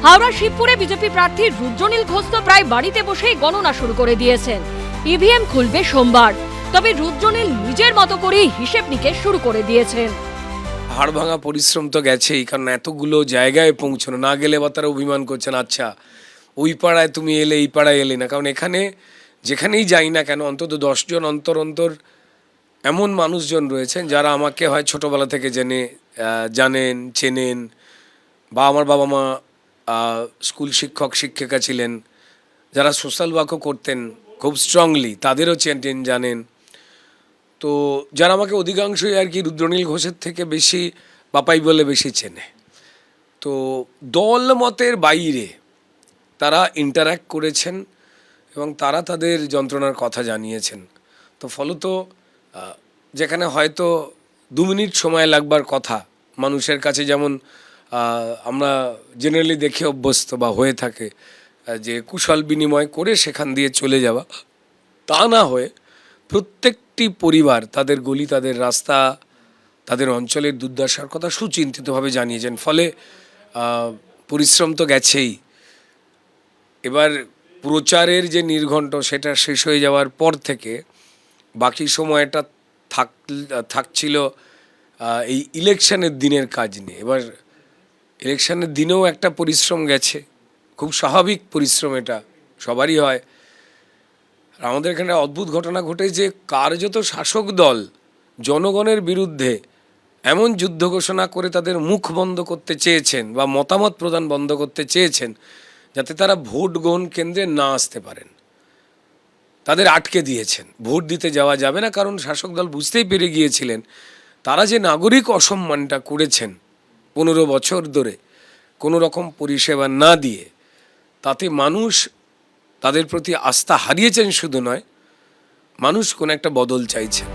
Howrah শিবপুরে BJP প্রার্থী রুদ্রনীল ঘোষ তো প্রায় বাড়িতে বসেই গণনা শুরু করে দিয়েছেন। ইভিএম খুলবে সোমবার, তবে রুদ্রনীল নিজের মতো করেই হিসেব নিকেশ শুরু করে দিয়েছেন। হাড় ভাঙা পরিশ্রম তো গেছেই, কারণ এতগুলো জায়গায় পৌঁছানো না গেলে বা তারা অভিমান করছেন, আচ্ছা ওই পাড়ায় তুমি এলে এই পাড়ায় এলে না। কারণ এখানে যেখানেই যাই না কেন অন্তত 10 জন অন্তর অন্তর এমন মানুষজন রয়েছেন যারা আমাকে হয় ছোটোবেলা থেকে জানেন, চেনেন, বা আমার বাবা মা স্কুল শিক্ষক শিক্ষিকা ছিলেন, যারা সোশ্যাল ওয়ার্কও করতেন খুব স্ট্রংলি, তাদেরও জানেন। তো যারা আমাকে অধিকাংশই আর কি রুদ্রনীল ঘোষের থেকে বেশি বাপাই বলে বেশি চেনে। তো দল মতের বাইরে তারা ইন্টারঅ্যাক্ট করেছেন এবং তারা তাদের যন্ত্রণার কথা জানিয়েছেন। তো ফলত যেখানে হয়তো 2 মিনিট সময় লাগবার কথা মানুষের কাছে, যেমন আমরা জেনারেলি দেখে অভ্যস্ত বা হয়ে থাকে যে কুশল বিনিময় করে সেখান দিয়ে চলে যাওয়া, তা না হয়ে প্রত্যেকটি পরিবার তাদের গলি, তাদের রাস্তা, তাদের অঞ্চলের দুর্দশার কথা সুচিন্তিতভাবে জানিয়েছেন। ফলে পরিশ্রম তো গেছেই, এবার প্রচারের যে নির্ঘণ্ট সেটা শেষ হয়ে যাওয়ার পর থেকে বাকি সময়টা থাকছিল এই ইলেকশনের দিনের কাজ নিয়ে। এবার ইলেকশনের দিনেও একটা পরিশ্রম গেছে, খুব স্বাভাবিক পরিশ্রম, এটা সবারই হয়। আর আমাদের এখানে অদ্ভুত ঘটনা ঘটে যে কার্যত শাসক দল জনগণের বিরুদ্ধে এমন যুদ্ধ ঘোষণা করে তাদের মুখ বন্ধ করতে চেয়েছেন বা মতামত প্রদান বন্ধ করতে চেয়েছেন যাতে তারা ভোট গ্রহণ কেন্দ্রে না আসতে পারেন। তাদের আটকে দিয়েছেন, ভোট দিতে যাওয়া যাবে না, কারণ শাসক দল বুঝতেই পেরে গিয়েছিলেন তারা যে নাগরিক অসম্মানটা করেছেন 15 বছর ধরে কোনো রকম পরিষেবা না দিয়ে, তাতে মানুষ তাদের প্রতি আস্থা হারিয়েছেন শুধু নয়, মানুষ কোনো একটা বদল চাইছেন।